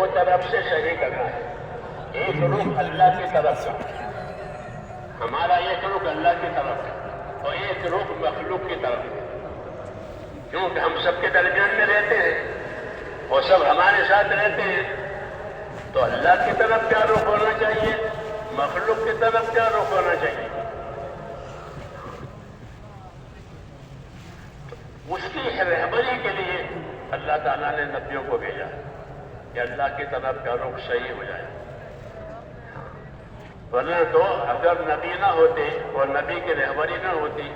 دو طرف سے صحیح کرنا ہے. ایک رخ اللہ کی طرف کا، ہمارا ایک رخ اللہ کی طرف ہے اور ایک رخ مخلوق کی طرف ہے. کیونکہ ہم سب کے درمیان میں رہتے ہیں اور سب ہمارے ساتھ رہتے ہیں، تو اللہ کی طرف کیا رخ ہونا چاہیے، مخلوق کی طرف کیا رخ ہونا چاہیے. اس کی رہبری کے لیے اللہ تعالیٰ نے نبیوں کو بھیجا کہ اللہ کی طرف کا رخ صحیح ہو جائے. ورنہ تو اگر نبی نہ ہوتے اور نبی کی رہبری نہ ہوتی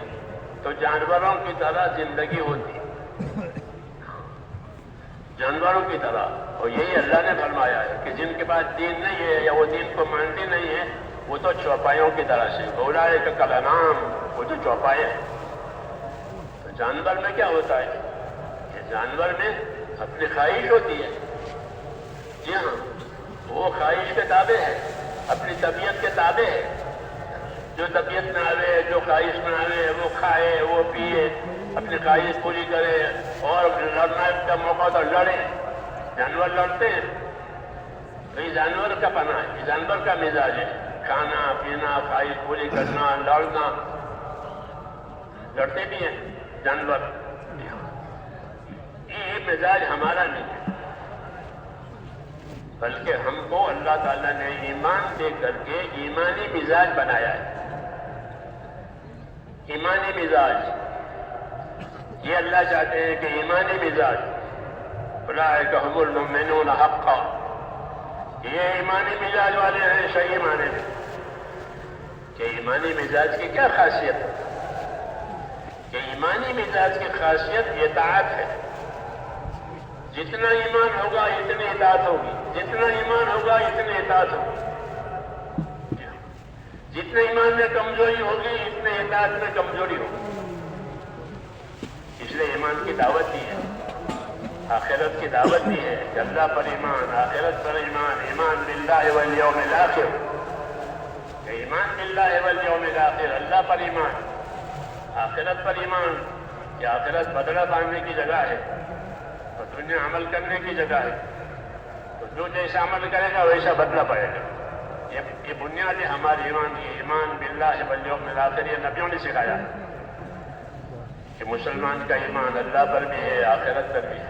تو جانوروں کی طرح زندگی ہوتی، جانوروں کی طرح. اور یہی اللہ نے فرمایا ہے کہ جن کے پاس دین نہیں ہے یا وہ دین کو مانتے نہیں ہے وہ تو چوپایوں کی طرح سے، اولئک کالانعام، وہ تو چوپائے ہیں. تو جانور میں کیا ہوتا ہے کہ جانور میں اپنی خواہش ہوتی ہے. جی ہاں، وہ خواہش کے تابع ہے، اپنی طبیعت کے تابع ہے. جو طبیعت میں آوے، جو خواہش میں آوے وہ کھائے، وہ پیے، اپنی خواہش پوری کرے، اور لڑنا کا موقع تو لڑے. جانور لڑتے ہیں تو یہ جانور کا پناہ ہے، یہ جانور کا مزاج ہے، کھانا پینا، خواہش پوری کرنا، لڑنا. لڑتے بھی ہیں جانور. یہ مزاج ہمارا نہیں ہے، بلکہ ہم کو اللہ تعالیٰ نے ایمان دے کر کے ایمانی مزاج بنایا ہے. ایمانی مزاج یہ اللہ چاہتے ہیں کہ ایمانی مزاج، اولئک ھم المؤمنون حقا، یہ ایمانی مزاج والے ہیں صحیح معنی میں. کہ ایمانی مزاج کی کیا خاصیت ہے؟ کہ ایمانی مزاج کی خاصیت اطاعت ہے. جتنا ایمان ہوگا اتنی اطاعت ہوگی، جتنا ایمان ہوگا اتنی اطاعت ہوگی. جتنے ایمان میں کمزوری ہوگی اتنے اطاعت میں کمزوری ہوگی. اس لیے ایمان کی دعوت دی ہے، آخرت کی دعوت دی ہے کہ اللہ پر ایمان، آخرت پر ایمان، ایمان باللہ والیوم الآخر. کہ ایمان باللہ والیوم الآخر، اللہ پر ایمان، آخرت پر ایمان. کہ آخرت بدلہ پانے کی جگہ ہے اور دنیا عمل کرنے کی جگہ ہے. تو جو جیسا عمل کرے گا ویسا بدلہ پائے گا. یہ بنیاد ہے ہماری ایمان کی. ایمان باللہ والیوم الآخر یہ نبیوں نے سکھایا ہے کہ مسلمان کا ایمان اللہ پر بھی ہے، آخرت پر بھی ہے،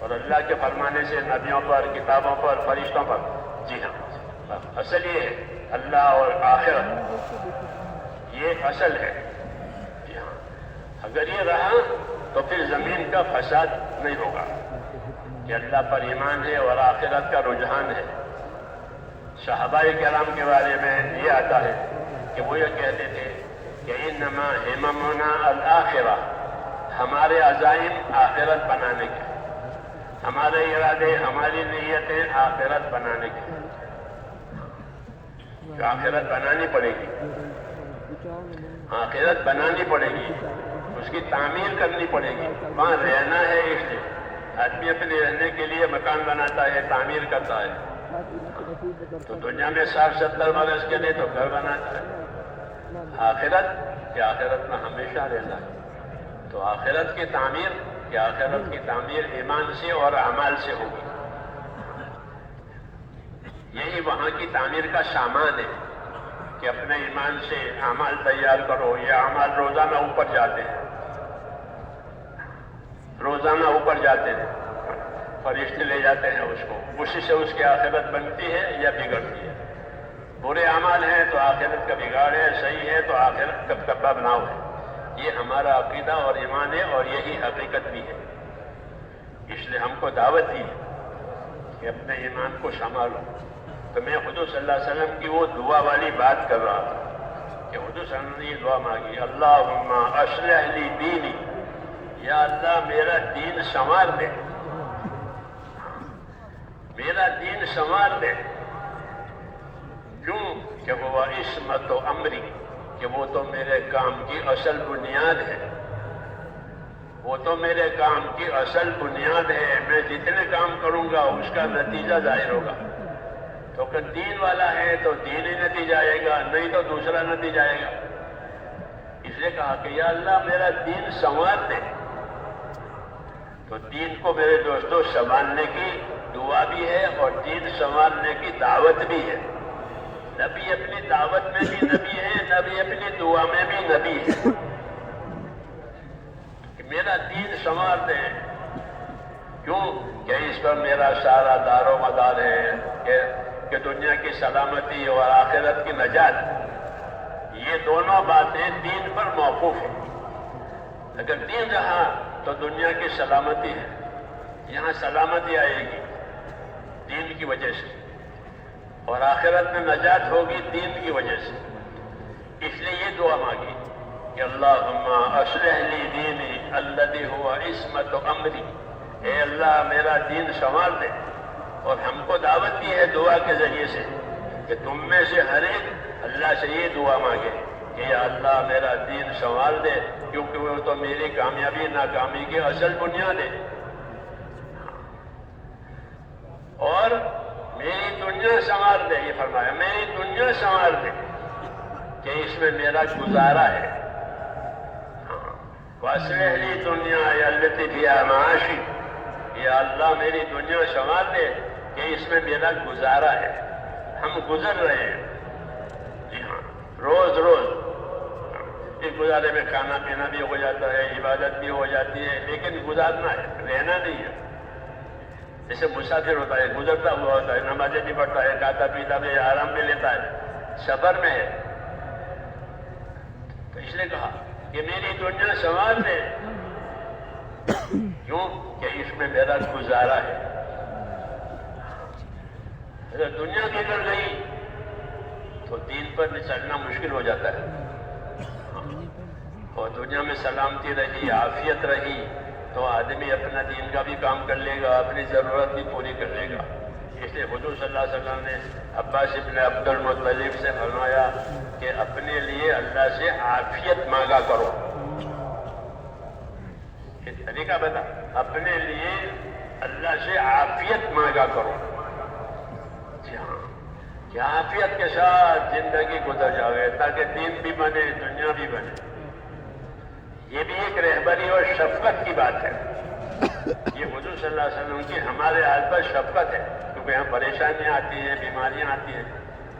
اور اللہ کے فرمانے سے نبیوں پر، کتابوں پر، فرشتوں پر. جی ہاں، اصل یہ ہے اللہ اور آخرت، یہ اصل ہے. جی ہاں، اگر یہ رہا تو پھر زمین کا فساد نہیں ہوگا کہ اللہ پر ایمان ہے اور آخرت کا رجحان ہے. صحابہ کرام کے بارے میں یہ آتا ہے کہ وہ یہ کہتے تھے کہ انما ہممنا الآخرہ، ہمارے عزائم آخرت بنانے کے، ہمارے ارادے، ہماری نیتیں آخرت بنانے کے. کہ آخرت بنانی پڑے گی، آخرت بنانی پڑے گی، اس کی تعمیر کرنی پڑے گی. وہاں رہنا ہے، اس لیے آدمی اپنے رہنے کے لیے مکان بناتا ہے، تعمیر کرتا ہے. تو دنیا میں 60-70 برس کے لیے تو گھر بناتا ہے. آخرت کہ آخرت میں ہمیشہ رہنا ہے. تو آخرت کی تعمیر، کہ آخرت کی تعمیر ایمان سے اور اعمال سے ہوگی. یہی وہاں کی تعمیر کا سامان ہے کہ اپنے ایمان سے اعمال تیار کرو. یہ اعمال روزانہ اوپر جاتے ہیں، روزانہ اوپر جاتے ہیں، فرشتے لے جاتے ہیں اس کو. اسی سے اس کی آخرت بنتی ہے یا بگڑتی ہے. برے اعمال ہیں تو آخرت کا بگاڑ ہے، صحیح ہے تو آخرت کا بناؤ ہے. یہ ہمارا عقیدہ اور ایمان ہے اور یہی حقیقت بھی ہے. اس لیے ہم کو دعوت دی کہ اپنے ایمان کو سنبھالو. تو میں حضور صلی اللہ علیہ وسلم کی وہ دعا والی بات کر رہا تھا کہ حضور صلی اللہ علیہ وسلم نے یہ دعا مانگی، اللہم اصلح لی دینی، یا اللہ میرا دین سنوار دے، میرا دین سنوار دے. کیوں کہ وہ عصمت و امری، کہ وہ تو میرے کام کی اصل بنیاد ہے، وہ تو میرے کام کی اصل بنیاد ہے. میں جتنے کام کروں گا اس کا نتیجہ ظاہر ہوگا. تو اگر دین والا ہے تو دین ہی نتیجہ آئے گا، نہیں تو دوسرا نتیجہ آئے گا. اس لیے کہا کہ یا اللہ میرا دین سنوار دے. تو دین کو میرے دوستوں سنبھالنے کی دعا بھی ہے اور دین سنوارنے کی دعوت بھی ہے. نبی اپنی دعوت میں بھی نبی ہے, نبی اپنی دعا میں بھی نبی ہے کہ میرا دین سنوار دے. کیوں کہ اس پر میرا سارا دار و مدار ہے کہ دنیا کی سلامتی اور آخرت کی نجات, یہ دونوں باتیں دین پر موقوف ہیں. اگر دین رہا تو دنیا کی سلامتی ہے, یہاں سلامتی آئے گی دین کی وجہ سے, اور آخرت میں نجات ہوگی دین کی وجہ سے. اس لیے یہ دعا مانگی کہ اللہم اصلح لی دینی الذی ہوا عصمت امری, اے اللہ میرا دین سنوار دے. اور ہم کو دعوت دی ہے دعا کے ذریعے سے کہ تم میں سے ہر ایک اللہ سے یہ دعا مانگے کہ یا اللہ میرا دین سنوار دے, کیونکہ وہ تو میری کامیابی ناکامی کی اصل بنیاد ہے. اور میری دنیا سنوار دے, یہ فرمایا میری دنیا سنوار دے کہ اس میں میرا گزارا ہے. وَأَصْلِحْ لِي دُنْيَايَ الَّتِي فِيهَا مَعَاشِي, یا اللہ میری دنیا سنوار دے کہ اس میں میرا گزارا ہے. ہم گزر رہے ہیں, جی ہاں, روز روز اس گزارے میں کھانا پینا بھی ہو جاتا ہے, عبادت بھی ہو جاتی ہے, لیکن گزارنا ہے, رہنا نہیں ہے. جیسے مسافر ہوتا ہے, گزرتا ہوا ہوتا ہے, نمازیں بھی پڑھتا ہے, کھاتا پیتا بھی, آرام بھی لیتا ہے, سفر میں ہے. تو اس نے کہا کہ میری دنیا سنوار دے, کیوں کہ اس میں میرا گزارا ہے. اگر دنیا بگڑ گئی تو دین پر چلنا مشکل ہو جاتا ہے, اور دنیا میں سلامتی رہی, عافیت رہی, تو آدمی اپنا دین کا بھی کام کر لے گا, اپنی ضرورت بھی پوری کر لے گا. اس لیے حضور صلی اللہ علیہ وسلم نے عباس ابن عبد المطلب سے فرمایا کہ اپنے لیے اللہ سے عافیت مانگا کرو. یہ طریقہ بتا, اپنے لیے اللہ سے عافیت مانگا کرو. جی ہاں, کہ عافیت کے ساتھ زندگی گزر جاوے تاکہ دین بھی بنے, دنیا بھی بنے. یہ بھی ایک رہبری اور شفقت کی بات ہے. یہ حضور صلی اللہ علیہ وسلم کی ہمارے حال پر شفقت ہے, کیونکہ یہاں پریشانیاں آتی ہیں, بیماریاں آتی ہیں,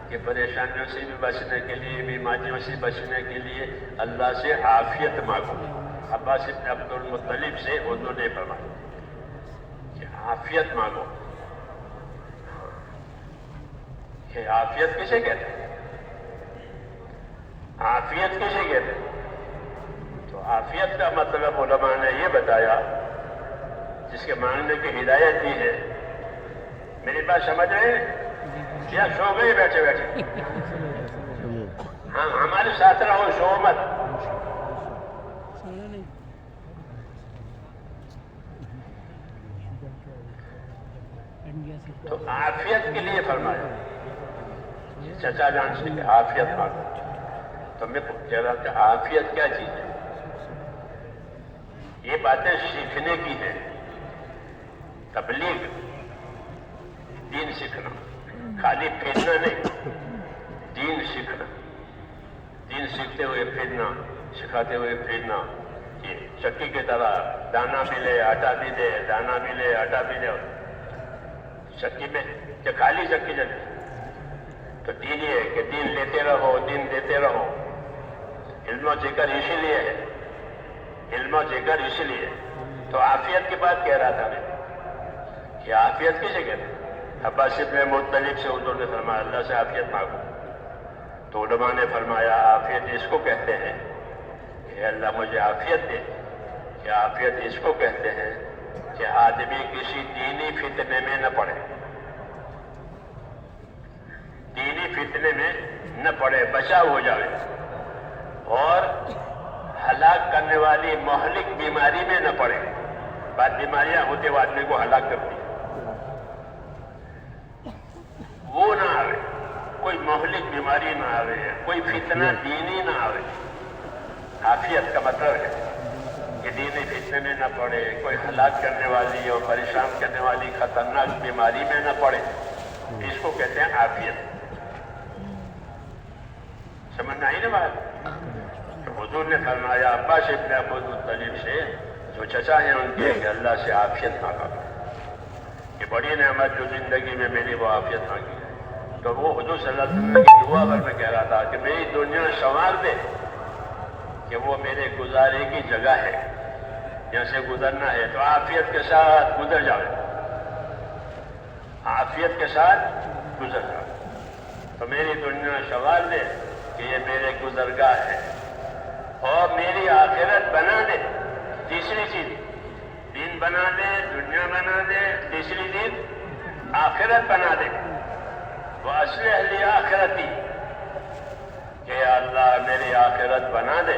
کہ پریشانیوں سے بھی بچنے کے لیے, بیماریوں سے بچنے کے لیے اللہ سے عافیت مانگو. عباس ابن عبد المطلب سے حضور نے فرمایا کہ عافیت مانگو. کہ عافیت کسے کہتے ہیں؟ عافیت کسے کہتے ہیں؟ تو عافیت کا مطلب علماء نے یہ بتایا, جس کے ماننے کی ہدایت دی ہے. میری بات سمجھ رہے ہیں یا سو گئے بیٹھے بیٹھے؟ ہاں, ہمارے ساتھ رہو, سو مت. تو عافیت کے لیے فرمایا, چچا جان سے کہ عافیت مانگو. تو میں کہہ رہا کہ عافیت کیا چیز ہے؟ یہ باتیں سیکھنے کی ہیں. تبلیغ, دین سیکھنا, خالی پھرنا نہیں, دین سیکھنا. دین سیکھتے ہوئے پھرنا, سکھاتے ہوئے پھرنا. یہ چکی کی طرح دانا بھی لے آٹا بھی دے, دانا بھی لے آٹا بھی دے. چکی میں کہ خالی چکی چلے, تو دین یہ ہے کہ دین لیتے رہو, دین دیتے رہو. علم و ذکر اسی لیے ہے, علم و ذکر اسی لیے. تو عافیت کی بات کہہ رہا تھا میں کہ عافیت کسے کہتے ہیں؟ عباس ابن مطلب سے حضور نے فرمایا اللہ سے عافیت مانگو. تو علماء نے فرمایا عافیت اس کو کہتے ہیں کہ اللہ مجھے عافیت دے. کہ عافیت اس کو کہتے ہیں کہ آدمی کسی دینی فتنے میں نہ پڑے, دینی فتنے میں نہ پڑے, بچاؤ ہو جائے, اور ہلاک کرنے والی مہلک بیماری میں نہ پڑے. بعد بیماریاں ہوتے ہوئے آدمی کو ہلاک کرتی ہیں, وہ نہ آوے, کوئی مہلک بیماری نہ آوے, کوئی فتنہ دینی نہ آوے. عافیت کا مطلب ہے کہ دینی فتنے میں نہ پڑے, کوئی ہلاک کرنے والی اور پریشان کرنے والی خطرناک بیماری میں نہ پڑے. اس کو کہتے ہیں عافیت. سمجھنا ہی نا بات. تو حضور نے فرمایا عباس ابن عبد المطلب سے, جو چچا ہیں ان کے, کہ اللہ سے عافیت مانگا. کہ بڑی نعمت جو زندگی میں میری وہ عافیت مانگی ہے، تو وہ حضور صلی اللہ علیہ وسلم کی دعا پر میں کہہ رہا تھا کہ میری دنیا شمار دے کہ وہ میرے گزارے کی جگہ ہے، یہاں سے گزرنا ہے تو عافیت کے ساتھ گزر جاؤ، عافیت کے ساتھ گزر جاؤ، تو میری دنیا شمار دے کہ یہ میرے گزرگاہ ہے، اور میری آخرت بنا دے۔ تیسری چیز دین بنا دے، دنیا بنا دے، تیسری چیز آخرت بنا دے۔ وَأَصْلِحْ لِي آخِرَتِي، کہ اللہ میری آخرت بنا دے۔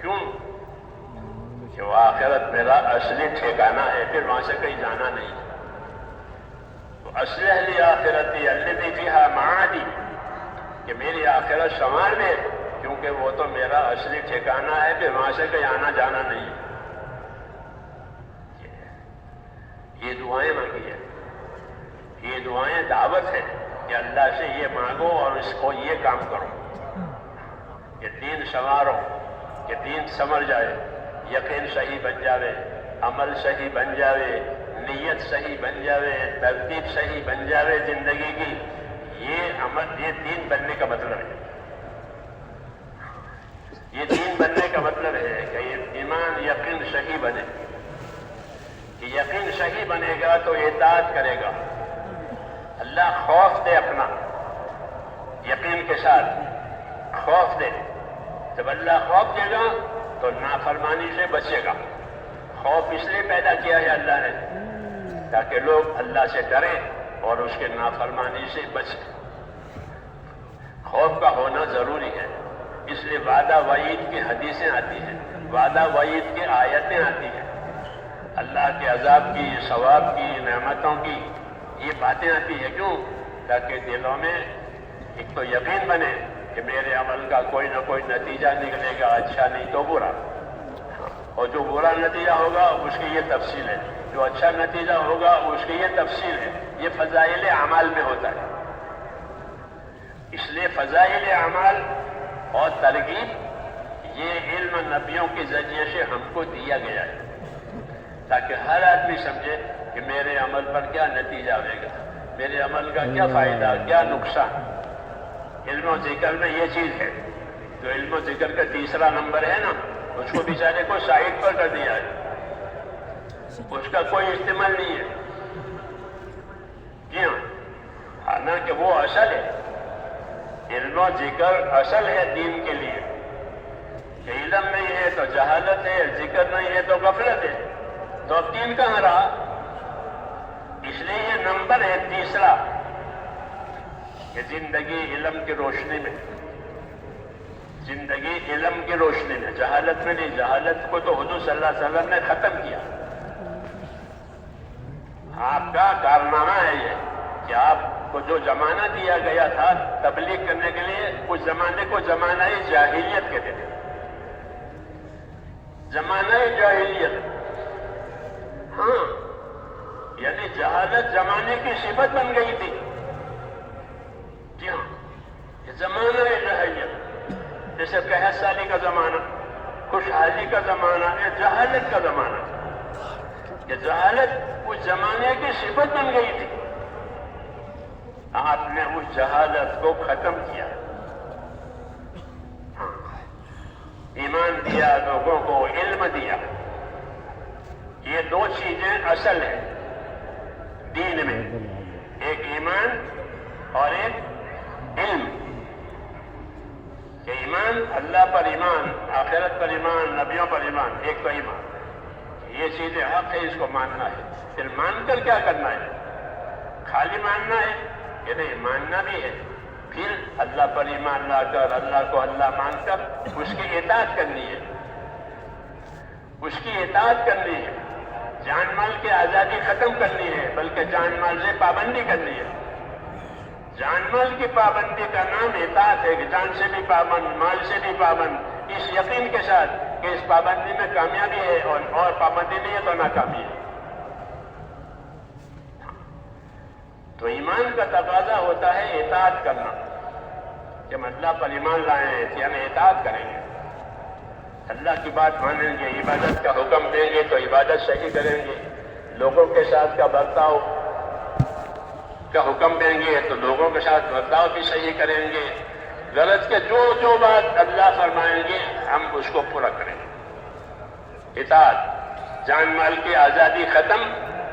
کیوں؟ کہ وہ آخرت میرا اصلی ٹھکانہ ہے، پھر وہاں سے کہیں جانا نہیں۔ وَأَصْلِحْ لِي آخِرَتِي الَّتِي فِيهَا مَعَادِي، کہ میری آخرت شمار دے، کیونکہ وہ تو میرا اصلی ٹھکانہ ہے، پھر وہاں سے کہیں آنا جانا نہیں۔ یہ دعائیں مانگی ہیں، یہ دعائیں دعوت ہے کہ اللہ سے یہ مانگو اور اس کو یہ کام کرو کہ دین سنوارو، کہ دین سمر جائے، یقین صحیح بن جاوے، عمل صحیح بن جاوے، نیت صحیح بن جاوے، ترتیب صحیح بن جاوے زندگی کی۔ یہ دین بننے کا مطلب ہے، یہ دین بننے کا مطلب ہے کہ یہ ایمان یقین صحیح بنے، کہ یقین صحیح بنے گا تو اطاعت کرے گا۔ اللہ خوف دے اپنا، یقین کے ساتھ خوف دے۔ جب اللہ خوف دے گا تو نافرمانی سے بچے گا۔ خوف اس لیے پیدا کیا ہے اللہ نے تاکہ لوگ اللہ سے ڈریں اور اس کے نافرمانی سے بچیں۔ خوف کا ہونا ضروری ہے، اس لیے وعدہ وعید کی حدیثیں آتی ہیں، وعدہ وعید کی آیتیں آتی ہیں، اللہ کے عذاب کی، ثواب کی، نعمتوں کی یہ باتیں آتی ہیں۔ کیوں؟ تاکہ دلوں میں ایک تو یقین بنے کہ میرے عمل کا کوئی نہ کوئی نتیجہ نکلے گا، اچھا نہیں تو برا، اور جو برا نتیجہ ہوگا اس کی یہ تفصیل ہے، جو اچھا نتیجہ ہوگا اس کی یہ تفصیل ہے۔ یہ فضائل اعمال میں ہوتا ہے، اس لیے فضائل اعمال اور ترغیب یہ علم نبیوں کے ذریعے سے ہم کو دیا گیا ہے تاکہ ہر آدمی سمجھے کہ میرے عمل پر کیا نتیجہ آئے گا، میرے عمل کا کیا فائدہ، کیا نقصان۔ علم و ذکر میں یہ چیز ہے، جو علم و ذکر کا تیسرا نمبر ہے نا، اس کو بیچارے کو سائڈ پر کر دیا ہے، اس کا کوئی استعمال نہیں ہے۔ جی ہاں، حالانکہ وہ اصل ہے، علم و ذکر اصل ہے دین کے لیے، کہ علم نہیں ہے تو جہالت ہے، ذکر نہیں ہے تو غفلت ہے، تو اب دین کہاں رہا؟ اس لیے یہ نمبر ہے تیسرا کہ زندگی علم کی روشنی میں، زندگی علم کی روشنی میں، جہالت میں نہیں۔ جہالت کو تو حضور صلی اللہ علیہ وسلم نے ختم کیا۔ آپ کا کارنامہ ہے یہ کہ آپ کو جو زمانہ دیا گیا تھا تبلیغ کرنے کے لیے، اس زمانے کو زمانہ جاہلیت کہتے تھے، زمانہ جاہلیت۔ ہاں، یعنی جہالت زمانے کی صفت بن گئی تھی۔ جی ہاں، یہ زمانہ جاہلیت، جیسے 65 سالی کا زمانہ، خوشحالی کا زمانہ، یہ جہالت کا زمانہ۔ یہ جہالت اس زمانے کی صفت بن گئی تھی، آپ نے اس جہالت کو ختم کیا۔ ایمان دیا، لوگوں کو علم دیا۔ یہ دو چیزیں اصل ہیں دین میں، ایک ایمان اور ایک علم۔ کہ ایمان، اللہ پر ایمان، آخرت پر ایمان، نبیوں پر ایمان، ایک تو ایمان، یہ چیزیں حق ہے، اس کو ماننا ہے۔ پھر مان کر کیا کرنا ہے؟ خالی ماننا ہے کہ نہیں، ماننا بھی ہے، پھر اللہ پر ایمان لا کر، اللہ کو اللہ مان کر اس کی اطاعت کرنی ہے، اس کی اطاعت کرنی ہے۔ جان مال کی آزادی ختم کرنی ہے، بلکہ جان مال سے پابندی کرنی ہے۔ جان مال کی پابندی کا نام اطاعت ہے، کہ جان سے بھی پابند، مال سے بھی پابند، اس یقین کے ساتھ کہ اس پابندی میں کامیابی ہے اور پابندی نہیں ہے تو ناکامی ہے۔ تو ایمان کا تقاضا ہوتا ہے اطاعت کرنا، کہ ہم اللہ پر ایمان لائیں یعنی اطاعت کریں گے، اللہ کی بات مانیں گے، عبادت کا حکم دیں گے تو عبادت صحیح کریں گے، لوگوں کے ساتھ کا برتاؤ کا حکم دیں گے تو لوگوں کے ساتھ برتاؤ بھی صحیح کریں گے. غرض کہ جو بات اللہ فرمائیں گے ہم اس کو پورا کریں گے. اطاعت، جان مال کی آزادی ختم،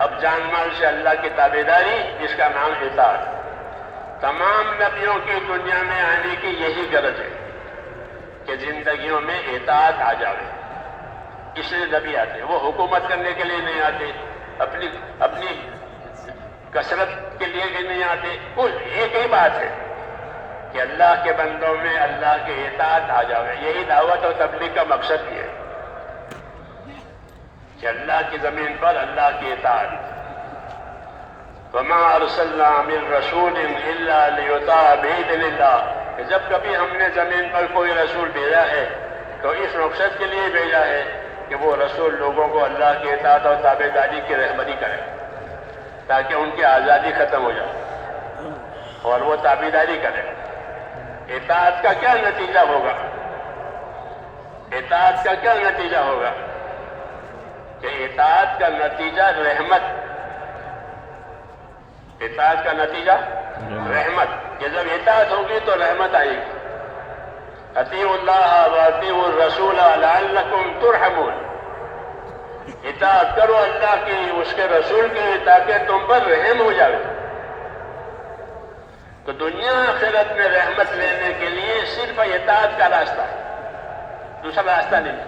اب جان مال سے اللہ کی تابعداری، جس کا نام اطاعت. تمام نبیوں کی دنیا میں آنے کی یہی غرض ہے کہ زندگیوں میں اطاعت آ جاوے. اس لیے نبی آتے، وہ حکومت کرنے کے لیے نہیں آتے، اپنی کثرت کے لیے بھی نہیں آتے. کل ایک ہی بات ہے کہ اللہ کے بندوں میں اللہ کے اطاعت آ جاوے. یہی دعوت اور تبلیغ کا مقصد یہ ہے کہ اللہ کی زمین پر اللہ کی اطاعت. وَمَا أَرْسَلْنَا مِن رَّسُولٍ إِلَّا لِيُطَاعَ بِإِذْنِ اللَّهِ کہ جب کبھی ہم نے زمین پر کوئی رسول بھیجا ہے تو اس مقصد کے لیے بھیجا ہے کہ وہ رسول لوگوں کو اللہ کی اطاعت اور تابعداری کی رہبری کرے تاکہ ان کی آزادی ختم ہو جائے اور وہ تابعداری کرے. اطاعت کا کیا نتیجہ ہوگا؟ اطاعت کا کیا نتیجہ ہوگا؟ کہ اطاعت کا نتیجہ رحمت. اطاعت کا نتیجہ رحمت. کہ جب اطاعت ہوگی تو رحمت آئے گی. اطیعوا اللہ واطیعوا الرسول لعلکم ترحمون. اطاعت کرو اللہ کی، اس کے رسول کی، تاکہ تم پر رحم ہو جائے. تو دنیا آخرت میں رحمت لینے کے لیے صرف اطاعت کا راستہ ہے، دوسرا راستہ نہیں ہے.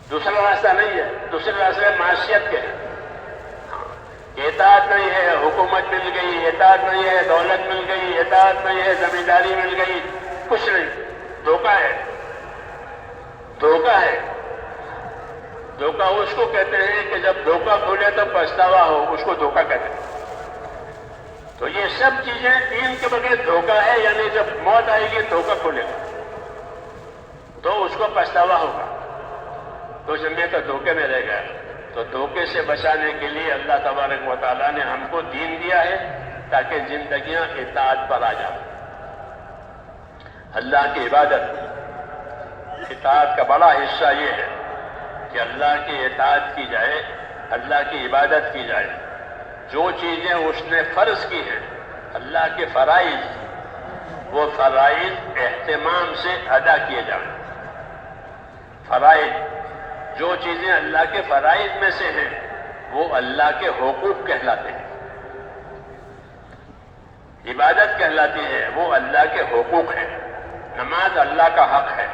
دوسرا راستہ نہیں ہے. دوسرے راستے معاشیت کے اطاعت نہیں ہے، حکومت مل گئی، اطاعت نہیں ہے، دولت مل گئی، اطاعت نہیں ہے، زمینداری مل گئی، کچھ نہیں. دھوکہ ہے. دھوکہ ہے. دھوکہ اس کو کہتے ہیں کہ جب دھوکہ کھولے تو پچھتاوا ہو، اس کو دھوکہ کہتے ہیں. تو یہ سب چیزیں دین کے بغیر دھوکہ ہے. یعنی جب موت آئے گی دھوکہ کھولے گا تو اس کو پچھتاوا ہوگا، تو میں تو دھوکے میں رہ گیا. تو دھوکے سے بچانے کے لیے اللہ تبارک و تعالیٰ نے ہم کو دین دیا ہے تاکہ زندگیاں اطاعت پر آ جائیں. اللہ کی عبادت، اطاعت کا بڑا حصہ یہ ہے کہ اللہ کی اطاعت کی جائے، اللہ کی عبادت کی جائے. جو چیزیں اس نے فرض کی ہیں، اللہ کے فرائض، وہ فرائض اہتمام سے ادا کیے جائیں. فرائض، جو چیزیں اللہ کے فرائض میں سے ہیں وہ اللہ کے حقوق کہلاتے ہیں. عبادت کہلاتی ہے، وہ اللہ کے حقوق ہیں. نماز اللہ کا حق ہے.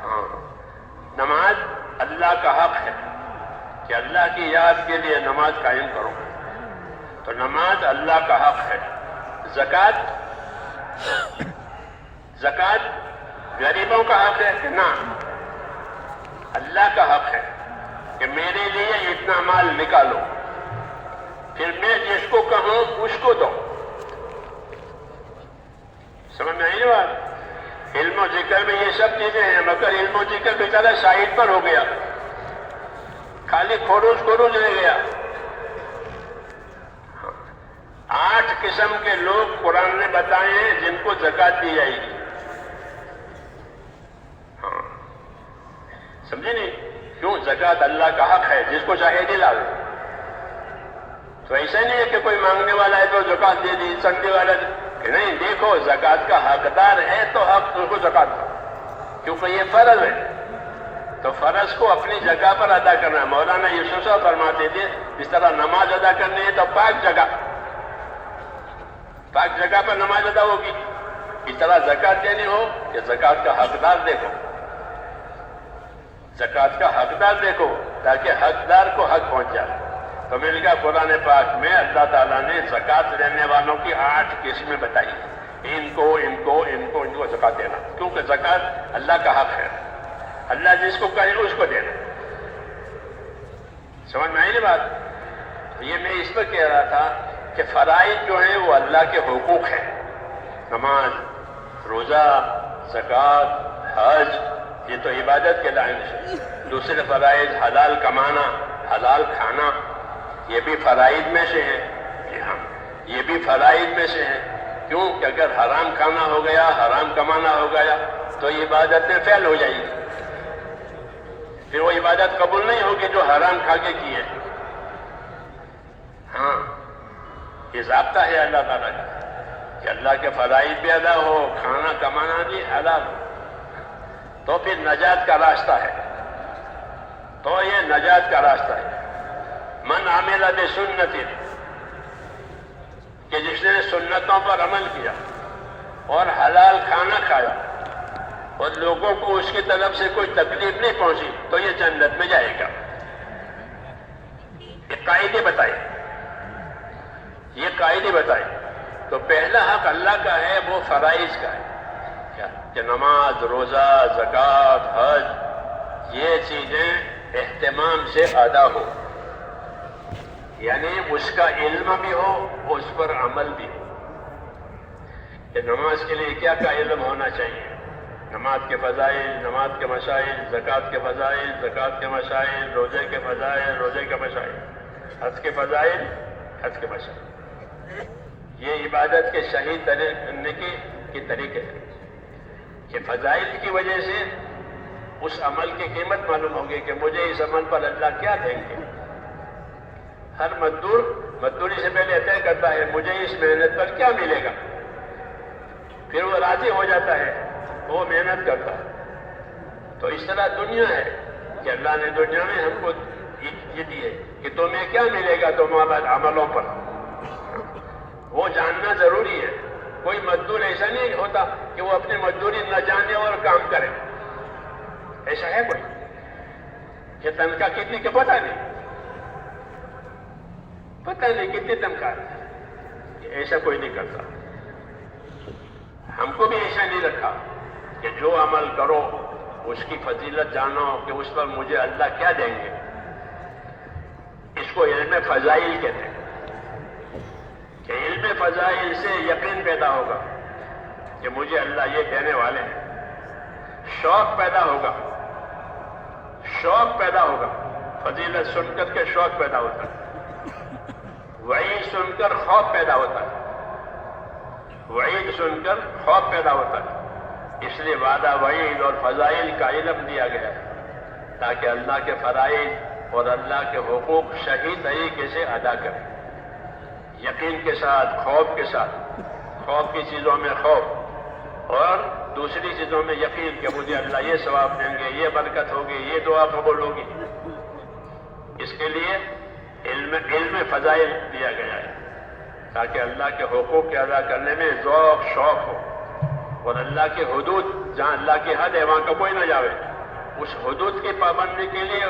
ہاں، نماز اللہ کا حق ہے کہ اللہ کی یاد کے لیے نماز قائم کرو، تو نماز اللہ کا حق ہے. زکوٰۃ غریبوں کا حق ہے کہ نہ؟ اللہ کا حق ہے کہ میرے لیے اتنا مال نکالو، پھر میں جس کو کہوں اس کو دو. سمجھ میں آئی بات؟ علم و ذکر میں یہ سب چیزیں ہیں، مگر علم و ذکر بیچارہ شاہد پر ہو گیا، خالی کھوروز رہ گیا. 8 قسم کے لوگ قرآن نے بتائے ہیں جن کو زکوٰۃ دی جائے گی. سمجھے نہیں؟ کیوں؟ زکوٰۃ اللہ کا حق ہے، جس کو چاہے دلا دو. تو ایسا نہیں ہے کہ کوئی مانگنے والا ہے تو زکوٰۃ دے دی، سنڈے والا کہ نہیں. دیکھو، زکوٰۃ کا حقدار ہے تو حق اس کو زکوٰۃ دو، کیونکہ یہ فرض ہے. تو فرض کو اپنی جگہ پر ادا کرنا ہے. مولانا یوسف صاحب فرماتے تھے جس طرح نماز ادا کرنی ہے تو پاک جگہ پر نماز ادا ہوگی، اس طرح زکوٰۃ دینی ہو کہ زکوٰۃ کا حقدار دیکھو، زکوٰۃ کا حقدار دیکھو تاکہ حقدار کو حق پہنچ جائے. تو میں نے کہا قرآن پاک میں اللہ تعالیٰ نے زکوٰۃ لینے والوں کی 8 قسمیں بتائی. ان کو زکوٰۃ دینا، کیونکہ زکوٰۃ اللہ کا حق ہے. اللہ جس کو کہے اس کو دینا. سمجھ میں آئی نا بات؟ یہ میں اس پر کہہ رہا تھا کہ فرائض جو ہیں وہ اللہ کے حقوق ہیں. نماز، روزہ، زکوٰۃ، حج، یہ تو عبادت کے لائن ہے. دوسرے فرائض حلال کمانا، حلال کھانا، یہ بھی فرائض میں سے ہیں. جی ہاں، یہ بھی فرائض میں سے ہیں. کیوں کہ اگر حرام کھانا ہو گیا، حرام کمانا ہو گیا تو عبادتیں فیل ہو جائیں گی. پھر وہ عبادت قبول نہیں ہوگی جو حرام کھا کے کی ہے۔ ہاں، یہ ضابطہ ہے اللہ تعالیٰ کا کہ اللہ کے فرائض بھی ادا ہو، کھانا کمانا بھی حلال ہو، تو پھر نجات کا راستہ ہے، تو یہ نجات کا راستہ ہے۔ من عمل بسنت، کہ جس نے سنتوں پر عمل کیا اور حلال کھانا کھایا اور لوگوں کو اس کی طرف سے کوئی تکلیف نہیں پہنچی تو یہ جنت میں جائے گا۔ یہ قاعدے بتائے، یہ قاعدے بتائے۔ تو پہلا حق اللہ کا ہے، وہ فرائض کا ہے، کیا کہ نماز، روزہ، زکوٰۃ، حج، یہ چیزیں اہتمام سے ادا ہو، یعنی اس کا علم بھی ہو، اس پر عمل بھی ہو۔ کہ نماز کے لیے کیا کیا علم ہونا چاہیے، نماز کے فضائل، نماز کے مسائل، زکوٰۃ کے فضائل، زکوٰۃ کے مسائل، روزے کے فضائل، روزے کے مسائل، حج کے فضائل، حج کے مسائل۔ یہ عبادت کے صحیح کرنے کے طریقے ہیں کہ فضائل کی وجہ سے اس عمل کی قیمت معلوم ہوگی کہ مجھے اس عمل پر اللہ کیا دیں گے۔ ہر مزدور مزدوری سے پہلے طے کرتا ہے مجھے اس محنت پر کیا ملے گا، پھر وہ راضی ہو جاتا ہے، وہ محنت کرتا ہے۔ تو اس طرح دنیا ہے کہ اللہ نے دنیا میں ہم کو یہ دی ہے کہ تمہیں کیا ملے گا تمہارے عملوں پر، وہ جاننا ضروری ہے۔ کوئی مزدور ایسا نہیں ہوتا کہ وہ اپنی مزدوری نہ جانے اور کام کرے، ایسا ہے کوئی کہ تنخواہ کتنی کہ پتہ نہیں کتنی تنخواہ ہے، ایسا کوئی نہیں کرتا۔ ہم کو بھی ایسا نہیں رکھا کہ جو عمل کرو اس کی فضیلت جانو کہ اس پر مجھے اللہ کیا دیں گے۔ اس کو علم فضائل کہتے ہیں کہ علم فضائل سے یقین پیدا ہوگا کہ مجھے اللہ یہ دینے والے ہیں، شوق پیدا ہوگا، شوق پیدا ہوگا، فضیلت سن کر کے شوق پیدا ہوتا ہے، وعید سن کر خوف پیدا ہوتا ہے، وعید سن کر خوف پیدا ہوتا ہے۔ اس لیے وعدہ، وعید اور فضائل کا علم دیا گیا ہے تاکہ اللہ کے فرائض اور اللہ کے حقوق صحیح طریقے سے ادا کریں، یقین کے ساتھ، خوف کے ساتھ، خوف کی چیزوں میں خوف اور دوسری چیزوں میں یقین کہ مجھے اللہ یہ ثواب دیں گے، یہ برکت ہوگی، یہ دعا قبول ہوگی۔ اس کے لیے علم فضائل دیا گیا ہے تاکہ اللہ کے حقوق کے ادا کرنے میں ذوق شوق ہو، اور اللہ کی حدود، جہاں اللہ کی حد ہے وہاں کا کوئی نہ جاوے، اس حدود کی پابندی کے لیے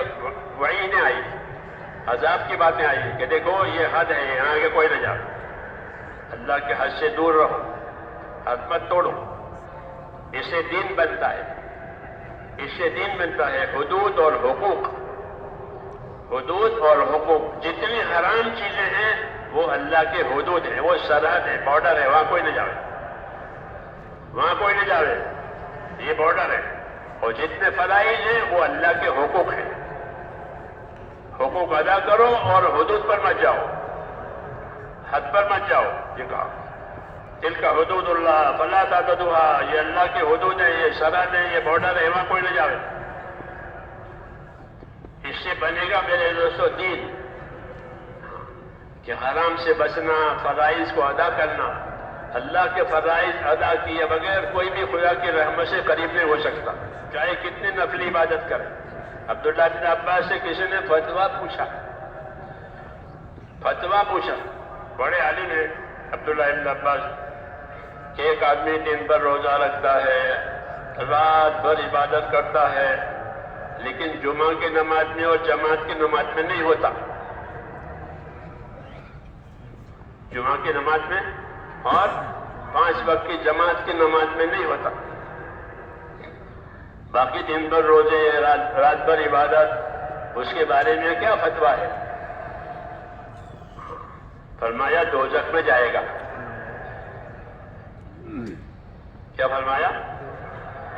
وعیدیں آئی، عذاب کی باتیں آئی کہ دیکھو یہ حد ہے، یہاں کے کوئی نہ جاوے، اللہ کے حد سے دور رہو، حد مت توڑو۔ اس سے دین بنتا ہے، اس سے دین بنتا ہے۔ حدود اور حقوق، حدود اور حقوق، جتنی حرام چیزیں ہیں وہ اللہ کے حدود ہیں، وہ سرحد ہے، بارڈر ہے، وہاں کوئی نہ جاوے، وہاں کوئی نہ جاوے، یہ بارڈر ہے۔ اور جتنے فرائض ہیں وہ اللہ کے حقوق ہیں، حقوق ادا کرو اور حدود پر مت جاؤ، حد پر مت جاؤ۔ یہ کہا تلک حدود اللہ فلا تعتدوها، یہ اللہ کے حدود ہیں، یہ سرحد ہے، یہ بارڈر ہے، وہاں کوئی نہ جاوے۔ اس سے بنے گا میرے دوستو دین، کہ حرام سے بچنا، فرائض کو ادا کرنا۔ اللہ کے فرائض ادا کیے بغیر کوئی بھی خدا کی رحمت سے قریب نہیں ہو سکتا، چاہے کتنی نفلی عبادت کرے۔ عبداللہ بن عباس سے کسی نے فتویٰ پوچھا، بڑے عالم ہیں عبداللہ بن عباس، کہ ایک آدمی دن بھر روزہ رکھتا ہے، رات بھر عبادت کرتا ہے، لیکن جمعہ کی نماز میں اور جماعت کی نماز میں نہیں ہوتا، جمعہ کی نماز میں اور 5 وقت کی جماعت کی نماز میں نہیں ہوتا، باقی دن بھر روزے، رات بھر عبادت، اس کے بارے میں کیا فتویٰ ہے؟ فرمایا دوزخ میں جائے گا۔ کیا فرمایا؟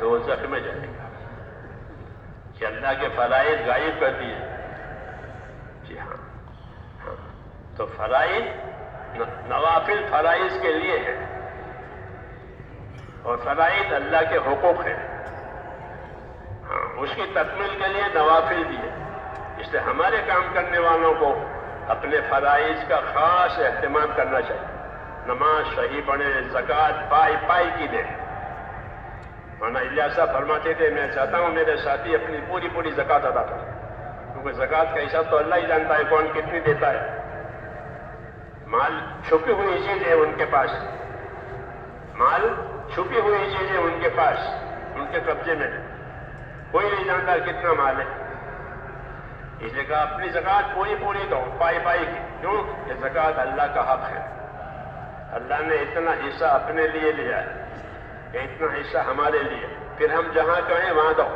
دوزخ میں جائے گا، کہ اللہ کے فرائض غائب کر دیے۔ جی ہاں، تو فرائض، نوافل فرائض کے لیے ہے، اور فرائض اللہ کے حقوق ہیں۔ ہاں، اس کی تکمیل کے لیے نوافل دیے. اس لیے ہمارے کام کرنے والوں کو اپنے فرائض کا خاص اہتمام کرنا چاہیے. نماز صحیح پڑھے, زکوٰۃ پائی پائی کی دیں. مولانا الیاس صاحب فرماتے تھے میں چاہتا ہوں میرے ساتھی اپنی پوری زکوٰۃ ادا کریں, کیونکہ زکوٰۃ کا حساب تو اللہ ہی جانتا ہے کون کتنی دیتا ہے. مال چھپی ہوئی چیز ہے ان کے پاس, مال چھپی ہوئی چیز ہے ان کے پاس, ان کے قبضے میں کوئی نہیں جانتا کتنا مال ہے. اس لیے کہا اپنی زکوٰۃ پوری دو, پائی کی. کیوں کہ زکوٰۃ اللہ کا حق ہے. اللہ نے اتنا حصہ اپنے لیے لیا ہے کہ اتنا حصہ ہمارے لیے, پھر ہم جہاں کہیں وہاں دو.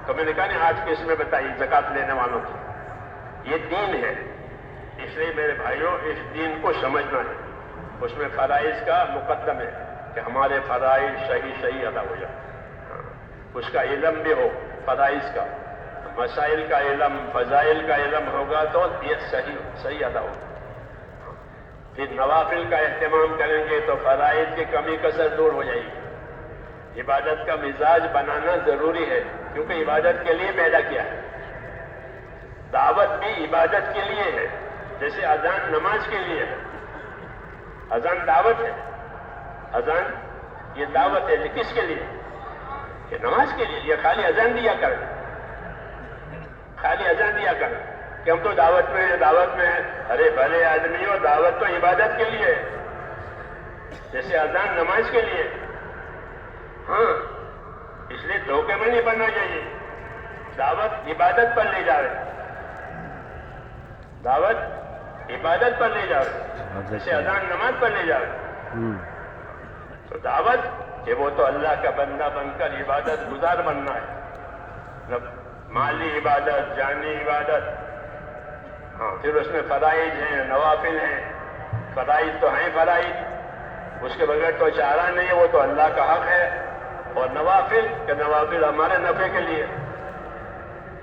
تو میں نے کہا نہیں آج کس میں بتائیے زکوٰۃ لینے والوں کی, یہ دین ہے. اس لیے میرے بھائیوں اس دین کو سمجھنا ہے. اس میں فرائض کا مقدم ہے کہ ہمارے فرائض صحیح ادا ہو جائے. اس کا علم بھی ہو, فرائض کا, مسائل کا علم, فضائل کا علم ہوگا تو یہ صحیح ادا ہوگا. پھر نوافل کا اہتمام کریں گے تو فرائض کی کمی کسر دور ہو جائے گی. عبادت کا مزاج بنانا ضروری ہے, کیونکہ عبادت کے لیے پیدا کیا ہے. دعوت بھی عبادت کے لیے ہے, جیسے اذان نماز کے لیے ہے. اذان دعوت ہے, اذان یہ دعوت ہے. کس کے لیے؟ کہ نماز کے لیے. یہ خالی اذان دیا کریں, خالی اذان دیا کریں کہ ہم تو دعوت میں ہیں. ارے بھلے آدمیوں, دعوت تو عبادت کے لیے ہے, جیسے اذان نماز کے لیے. ہاں, اس لیے دھوکے میں نہیں پڑنا چاہیے. دعوت عبادت پر لے جا رہے, دعوت عبادت پر لے جا رہے, جیسے اذان نماز پر لے جا رہے. تو دعوت کہ وہ تو اللہ کا بندہ بن کر عبادت گزار بننا ہے, مالی عبادت, جانی عبادت. ہاں, پھر اس میں فرائض ہیں, نوافل ہیں. فرائض تو ہیں فرائض, اس کے بغیر تو چارہ نہیں ہے, وہ تو اللہ کا حق ہے. اور نوافل کہ نوافل ہمارے نفع کے لیے,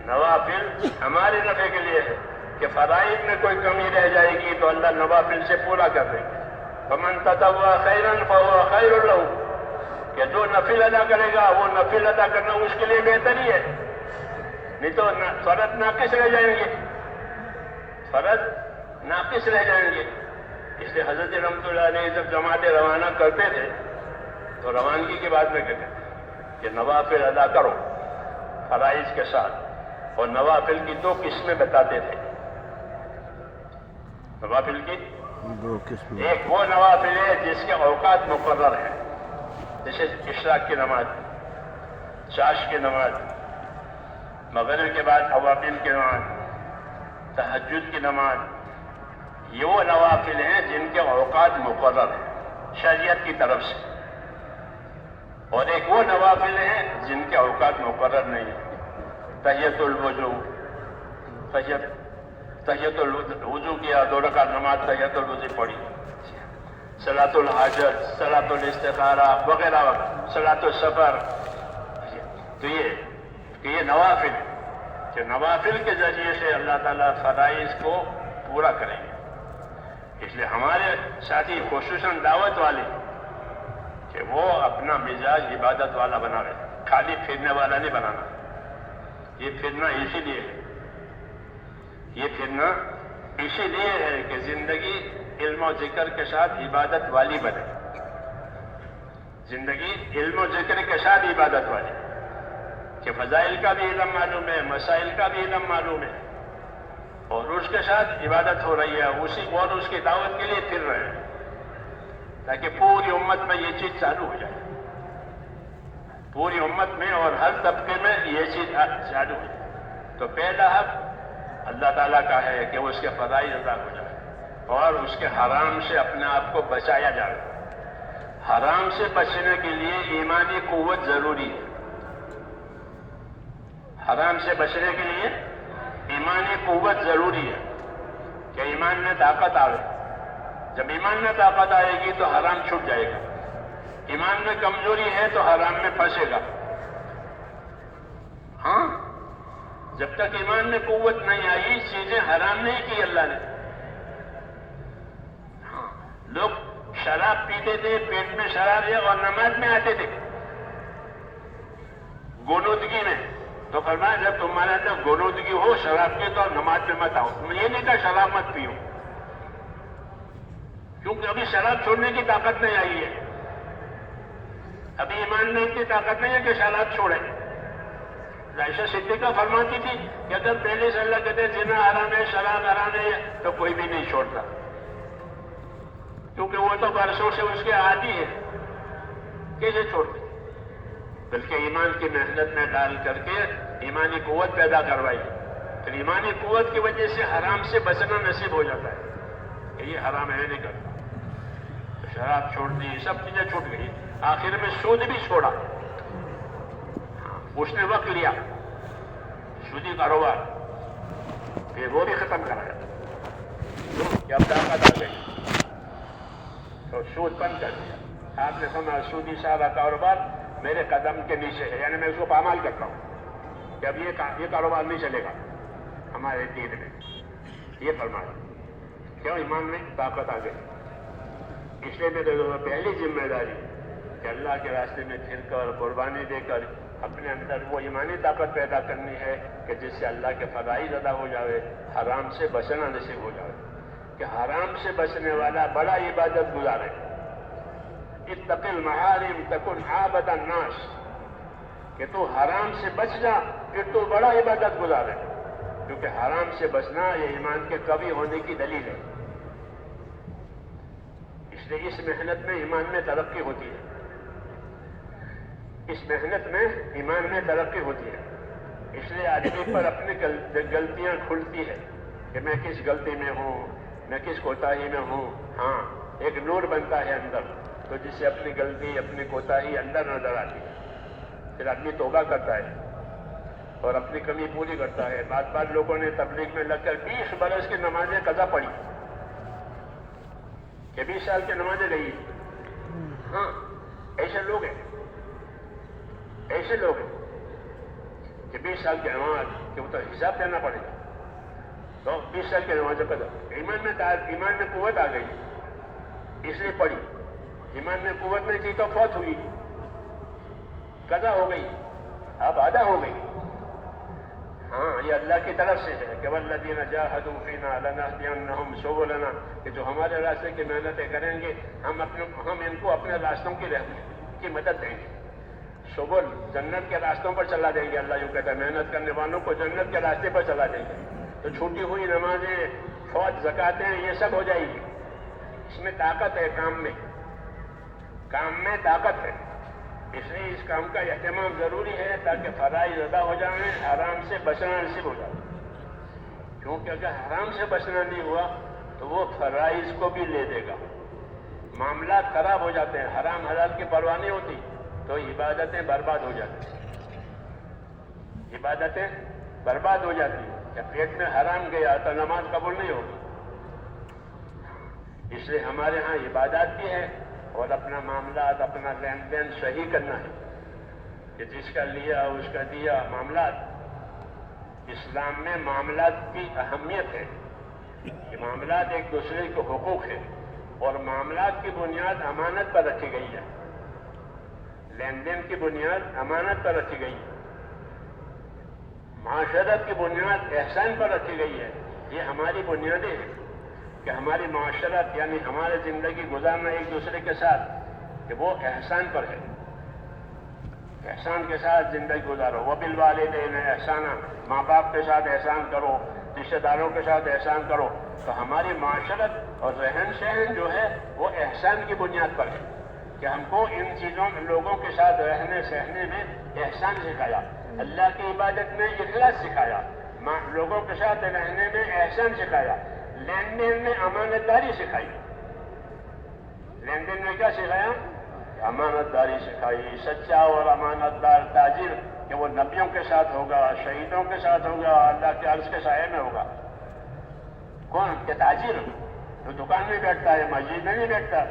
نوافل ہمارے نفع کے لیے ہے. کہ فرائض میں کوئی کمی رہ جائے گی تو اللہ نوافل سے پورا کر دیں گے. فمن تطوع خیرا فهو خیر له, کہ جو نفل ادا کرے گا وہ نفل ادا کرنا اس کے لیے بہتر ہی ہے. نہیں تو فرض ناقص رہ جائیں گے, فرض ناقص رہ جائیں گے. اس لیے حضرت رحمۃ اللہ علیہ جب جماعتیں روانہ کرتے تھے تو روانگی کے بعد میں کہتے تھے کہ نوافل ادا کرو فرائض کے ساتھ. اور نوافل کی دو قسمیں بتاتے تھے. نوافل کی دو قسمیں, ایک وہ نوافل ہے جس کے اوقات مقرر ہیں, جیسے اشراق کی نماز, چاش کی نماز, مغرب کے بعد عوابین کی نماز, تہجد کی نماز. یہ وہ نوافل ہیں جن کے اوقات مقرر ہیں شریعت کی طرف سے. اور ایک وہ نوافل ہیں جن کے اوقات مقرر نہیں ہیں. تحیۃ الوضو, تحیۃ الوضو کیا, 2 رکعت نماز تحیۃ الوضو پڑھی. صلاۃ الحاجت, صلاۃ الاستخارہ وغیرہ, صلاۃ السفر. تو یہ نوافل کہ نوافل کے ذریعے سے اللہ تعالیٰ فرائض کو پورا کریں گے. اس لیے ہمارے ساتھی خصوصاً دعوت والے کہ وہ اپنا مزاج عبادت والا بناوے, خالی پھرنے والا نہیں بنانا. یہ پھرنا اسی لیے ہے, یہ پھرنا اسی لیے ہے کہ زندگی علم و ذکر کے ساتھ عبادت والی بنے. زندگی علم و ذکر کے ساتھ عبادت والی, کہ فضائل کا بھی علم معلوم ہے, مسائل کا بھی علم معلوم ہے, اور اس کے ساتھ عبادت ہو رہی ہے. اسی اور اس کی دعوت کے لیے پھر رہے ہیں تاکہ پوری امت میں یہ چیز چالو ہو جائے. پوری امت میں اور ہر طبقے میں یہ چیز چالو ہو جائے. تو پہلا حق اللہ تعالیٰ کا ہے کہ اس کے فرائض ادا ہو جائے اور اس کے حرام سے اپنے آپ کو بچایا جائے. حرام سے بچنے کے لیے ایمانی قوت ضروری ہے. حرام سے بچنے کے لیے ایمانی قوت ضروری ہے کہ ایمان میں طاقت آئے. جب ایمان میں طاقت آئے گی تو حرام چھوٹ جائے گا. ایمان میں کمزوری ہے تو حرام میں پھنسے گا. ہاں, جب تک ایمان میں قوت نہیں آئی چیزیں حرام نہیں کی اللہ نے. ہاں, لوگ شراب پیتے تھے, پیٹ میں شراب ہے, اور نماز میں آتے تھے گنودگی میں. تو فرمایا جب تمہارے اندر غنودگی ہو شراب کی تو نماز میں مت آؤ. یہ نہیں کہا شراب مت پیو، کیونکہ ابھی شراب چھوڑنے کی طاقت نہیں آئی ہے. ابھی ایمان میں اتنی طاقت نہیں ہے کہ شراب چھوڑے. عائشہ صدیقہ فرماتی تھی کہ اگر پہلے سے اللہ کہتے زنا حرام ہے شراب حرام ہے تو کوئی بھی نہیں چھوڑتا، کیونکہ وہ تو برسوں سے اس کے عادی ہے، کیسے چھوڑتے. بلکہ ایمان کی محنت میں ڈال کر کے ایمانی قوت پیدا کروائی، پھر ایمانی قوت کی وجہ سے حرام سے بچنا نصیب ہو جاتا ہے کہ یہ حرام ہے نہیں کرتا. تو شراب چھوڑ دی، سب چیزیں چھوٹ گئی. آخر میں سود بھی چھوڑا. اس نے وقت لیا سودی کاروبار، پھر وہ بھی ختم کرایا. جب طاقت آ گئی تو سود بند کر دیا. آپ نے سنا سودی سارا کاروبار میرے قدم کے نیچے ہے، یعنی میں اس کو پامال کرتا ہوں کہ اب یہ کاروبار نہیں چلے گا ہمارے دین میں. یہ فرمایا کیوں؟ ایمان میں طاقت آ گئی. اس لیے میرے پہلی ذمہ داری کہ اللہ کے راستے میں پھر کر قربانی دے کر اپنے اندر وہ ایمانی طاقت پیدا کرنی ہے کہ جس سے اللہ کے فرائض ادا ہو جائے، حرام سے بچنا نصیب ہو جائے. کہ حرام سے بچنے والا بڑا عبادت گزار ہے. اتق المحارم تکن عابد الناس، کہ تو حرام سے بچ جا پھر تو بڑا عبادت گزار ہے. کیونکہ حرام سے بچنا یہ ایمان کے قوی ہونے کی دلیل ہے. اس لیے اس محنت میں ایمان میں ترقی ہوتی ہے. اس محنت میں ایمان میں ترقی ہوتی ہے. اس لیے آدمی پر اپنی غلطیاں کھلتی ہے کہ میں کس غلطی میں ہوں، میں کس کوتاہی میں ہوں. ہاں، ایک نور بنتا ہے اندر، تو جس سے اپنی غلطی اپنی کوتاہی اندر نظر آتی ہے. پھر آدمی توبہ کرتا ہے اور اپنی کمی پوری کرتا ہے. بعض لوگوں نے تبلیغ میں لگ کر 20 برس کی نمازیں قضا پڑھی کہ 20 سال کی نمازیں گئی. ہاں، ایسے لوگ ہیں کہ 20 سال کی نماز کہ وہ تو حساب دینا پڑے گا، تو 20 سال کی نماز قضا. ایمان میں قوت آ گئی اس لیے پڑھی. ایمان میں قوت نہیں تھی تو فوت ہوئی، قضا ہو گئی، اب ادا ہو گئی. ہاں، یہ اللہ کی طرف سے ہے کہ والذین جاہدوا فینا لنہدینہم سبلنا، کہ جو ہمارے راستے کی محنتیں کریں گے ہم ان کو اپنے راستوں کی مدد دیں گے. سبل جنت کے راستوں پر چلا دیں گے. اللہ یوں کہتا ہے محنت کرنے والوں کو جنت کے راستے پر چلا دیں گے. تو چھوٹی ہوئی نمازیں، فوج، زکاتیں، یہ سب ہو جائے گی. اس میں طاقت ہے، کام میں طاقت ہے. اس لیے اس کام کا اہتمام ضروری ہے تاکہ فرائض ادا ہو جائیں، حرام سے بچنا نصیب ہو جائے. کیونکہ اگر حرام سے بچنا نہیں ہوا تو وہ فرائض کو بھی لے دے گا. معاملات خراب ہو جاتے ہیں. حرام حلال کی پرواہ نہیں ہوتی تو عبادتیں برباد ہو جاتی ہیں. عبادتیں برباد ہو جاتی ہیں. جب پیٹ میں حرام گیا تو نماز قبول نہیں ہوگی. اس لیے ہمارے ہاں عبادات بھی ہے اور اپنا معاملات، اپنا لین دین صحیح کرنا ہے کہ جس کا لیا اس کا دیا. معاملات، اسلام میں معاملات کی اہمیت ہے کہ معاملات ایک دوسرے کے حقوق ہے اور معاملات کی بنیاد امانت پر رکھی گئی ہے. لین دین کی بنیاد امانت پر رکھی گئی ہے. معاشرت کی بنیاد احسان پر رکھی گئی ہے. یہ ہماری بنیادیں ہیں کہ ہماری معاشرت یعنی ہمارے زندگی گزارنا ایک دوسرے کے ساتھ کہ وہ احسان پر ہے. احسان کے ساتھ زندگی گزارو. وبالوالدین احسانا، ماں باپ کے ساتھ احسان کرو، رشتہ داروں کے ساتھ احسان کرو. تو ہماری معاشرت اور رہن سہن جو ہے وہ احسان کی بنیاد پر ہے کہ ہم کو ان چیزوں لوگوں کے ساتھ رہنے سہنے میں احسان سکھایا. اللہ کی عبادت میں اخلاص سکھایا، لوگوں کے ساتھ رہنے میں احسان سکھایا، لین دین میں امانت داری سکھائی. لین دین میں کیا سکھایا؟ امانت داری سکھائی. سچا اور امانت دار تاجر کہ وہ نبیوں کے ساتھ ہوگا، شہیدوں کے ساتھ ہوگا، اللہ کے عرش کے سائے میں ہوگا. کون کہ تاجر جو دکان میں بیٹھتا ہے، مسجد میں نہیں بیٹھتا،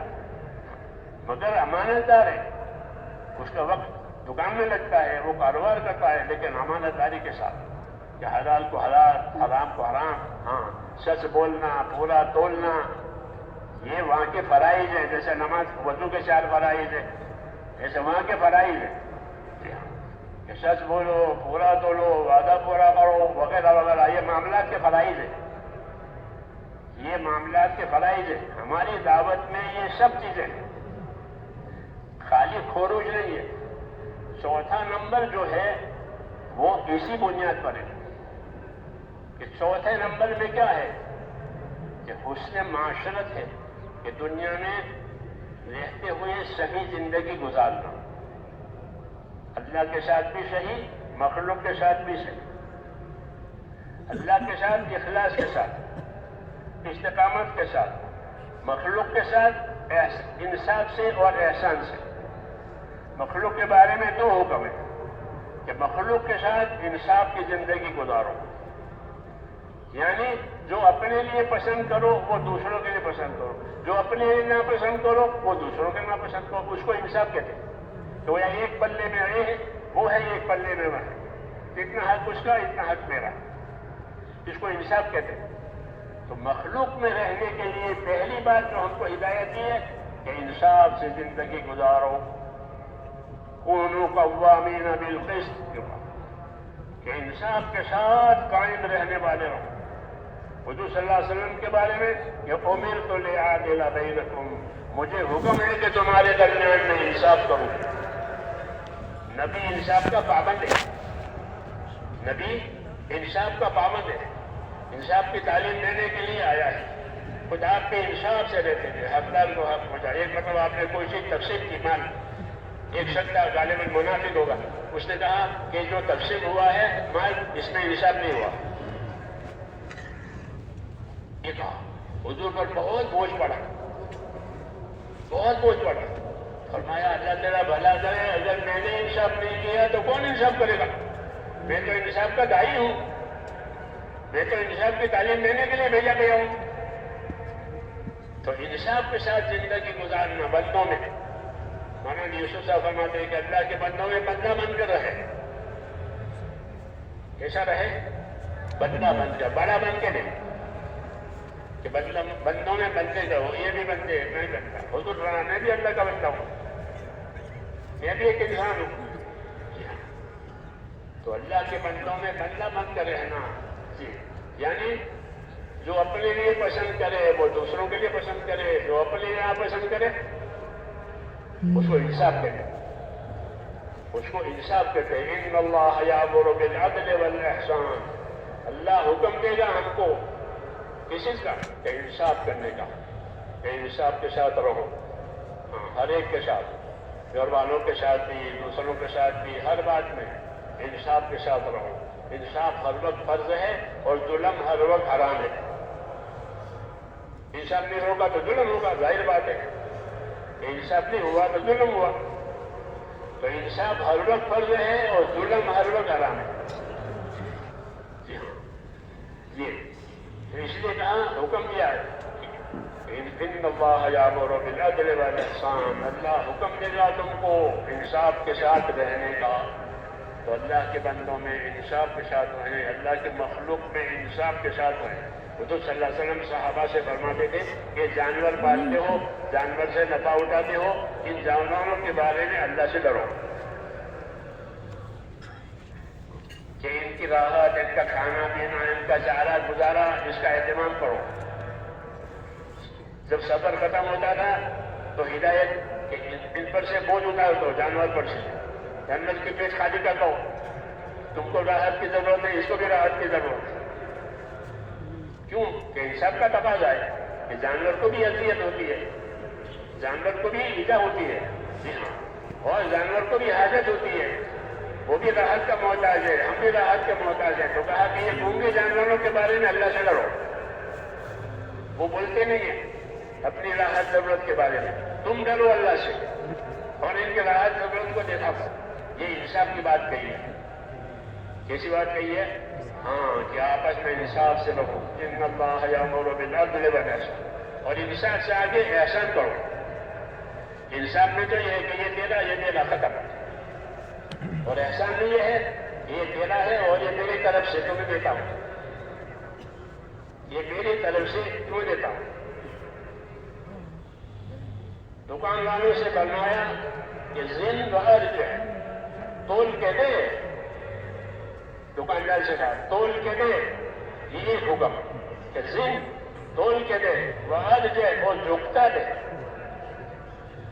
مگر امانت دار ہے. اس کا وقت دکان میں لگتا ہے، وہ کاروبار کرتا ہے، لیکن امانت داری کے ساتھ کہ حلال کو حلال، حرام کو حرام. ہاں، سچ بولنا، پورا تولنا، یہ وہاں کے فرائض ہیں. جیسے نماز، وضو کے 4 فرائض ہیں، ایسے وہاں کے فرائض ہیں. کہ سچ بولو، پورا تولو، وعدہ پورا کرو، وغیرہ وغیرہ. یہ معاملات کے فرائض ہیں، یہ معاملات کے فرائض ہیں. ہماری دعوت میں یہ سب چیزیں خالی خروج نہیں ہے. چوتھا نمبر جو ہے وہ اسی بنیاد پر ہے کہ چوتھے نمبر میں کیا ہے کہ حسن معاشرت ہے، کہ دنیا میں رہتے ہوئے صحیح زندگی گزارنا، اللہ کے ساتھ بھی صحیح، مخلوق کے ساتھ بھی صحیح. اللہ کے ساتھ اخلاص کے ساتھ، استقامت کے ساتھ، مخلوق کے ساتھ انصاف سے اور احسان سے. مخلوق کے بارے میں دو حکم ہے کہ مخلوق کے ساتھ انصاف کی زندگی گزارو، یعنی جو اپنے لیے پسند کرو وہ دوسروں کے لیے پسند کرو، جو اپنے لیے نہ پسند کرو وہ دوسروں کے نہ پسند کرو. اس کو انصاف کہتے ہیں. تو یہ ایک پلے میں یہ ہے، وہ ہے ایک پلے میں وہ ہے، اتنا حق اس کا، اتنا حق میرا. اس کو انصاف کہتے ہیں. تو مخلوق میں رہنے کے لیے پہلی بات جو ہم کو ہدایت دی ہے کہ انصاف سے زندگی گزارو. کونوا قوامین بالقسط، کہ انصاف کے ساتھ قائم رہنے والے رہو. حضور صلی اللہ علیہ وسلم کے بارے میں کہ امرت لأعدل بینکم، مجھے حکم ہے کہ تمہارے درمیان میں انصاف کروں. نبی انصاف کا پابند ہے، نبی انصاف کا پابند ہے. انصاف کی تعلیم دینے کے لیے آیا ہے. خود آپ کے انصاف سے رہتے تھے، حقدار کو حق پہنچا. ایک مطلب آپ نے کوئی چیز تقسیم کی، مال ایک شخص غالباً منافق ہوگا، اس نے کہا کہ جو تقسیم ہوا ہے مال اس میں انصاف نہیں ہوا. یہ کہا حضور پر بہت بوجھ پڑا، بہت بوجھ پڑا. فرمایا اللہ تیرا بھلا کرے، اگر میں نے انصاف نہیں کیا تو کون انصاف کرے گا؟ میں تو انصاف کا داعی ہوں، میں تو انصاف کی تعلیم دینے کے لیے بھیجا گیا ہوں. تو انصاف کے ساتھ زندگی گزارنا بندوں میں. مولانا یوسف صاحب فرماتے ہیں کہ اللہ کے بندوں میں بندہ بن کر رہے. کیسا رہے؟ بندہ بن کر، بڑا بن کے نہیں کہ بندوں میں بنتے جاؤ. یہ بھی بندے، میں بنتا حضور رہا، میں بھی اللہ کا بندہ ہوں، میں بھی ایک انسان ہوں. تو اللہ کے بندوں میں بندہ بن کر رہنا، جی، یعنی جو اپنے لیے پسند کرے وہ دوسروں کے لیے پسند کرے، جو اپنے لیے پسند کرے اس کو انصاف کہتے ہیں. اس کو انصاف کہتے ہیں. ان اللہ یامر بالعدل والاحسان، اللہ حکم دے گا ہم کو کس چیز کا؟ کہ انصاف کرنے کا، کہ انصاف کے ساتھ رہو. ہر ایک کے ساتھ، گھر والوں کے ساتھ بھی، دوسروں کے ساتھ بھی، ہر بات میں انصاف کے ساتھ رہو. انصاف ہر وقت فرض ہے اور ظلم ہر وقت حرام ہے. انصاف نہیں ہوگا تو ظلم ہوگا، ظاہر بات ہے. انصاف نہیں ہوا تو ظلم ہوا. تو انصاف ہر وقت فرض ہے اور ظلم ہر وقت حرام ہے. جی ہاں، یہ اس لیے کہا حکم دیا ہے ان اللہ یامر بالعدل والاحسان، اللہ حکم دے گا تم کو انصاف کے ساتھ رہنے کا. تو اللہ کے بندوں میں انصاف کے ساتھ رہیں، اللہ کے مخلوق میں انصاف کے ساتھ رہیں. حضور صلی اللہ علیہ وسلم صحابہ سے فرماتے تھے کہ جانور پالتے ہو، جانور سے نفع اٹھاتے ہو، ان جانوروں کے بارے میں اللہ سے ڈرو کہ ان کی راحت، ان کا کھانا پینا، ان کا چارہ گزارا، اس کا اہتمام کرو. جب سفر ختم ہوتا تھا تو ہدایت کہ ان پر سے بوجھ اتار دو، جانور پر سے، جانور کی پیٹ خالی کر دو. تم کو راحت کی ضرورت ہے، اس کو بھی راحت کی ضرورت ہے. کیوں کہ انصاف کا تقاضا ہے کہ جانور کو بھی اذیت ہوتی ہے، جانور کو بھی ایجا ہوتی ہے. جی ہاں، اور جانور کو بھی حاجت ہوتی ہے، وہ بھی راحت کا محتاج ہے، ہم بھی راحت کے محتاج ہیں. تو کہا کہ یہ گونگے جانوروں کے بارے میں اللہ سے ڈرو. وہ بولتے نہیں ہیں اپنی راحت ضرورت کے بارے میں، تم ڈرو اللہ سے اور ان کے راحت ضرورت کو دیکھا کرو. یہ انصاف کی بات کہی ہے. کیسی بات کہی ہے؟ ہاں، کہ آپس میں انصاف سے رہو. ان اللہ یامر بالعدل والاحسان، اور انصاف سے آگے احسان کرو. انصاف میں تو یہ ہے کہ یہ تیرا ختم، اور احسان میں یہ ہے یہ تیرا ہے اور یہ میری طرف سے تمہیں دیتا ہوں، یہ میری طرف سے تمہیں دیتا ہوں. دکان والوں سے فرمایا کہ زن و ارج ہے، تول کے دے، دکاندار سے کہا تول کے دے، یہ ایک حکم کہ زن تول کے دے، وعد جائے اور جھکتا دے.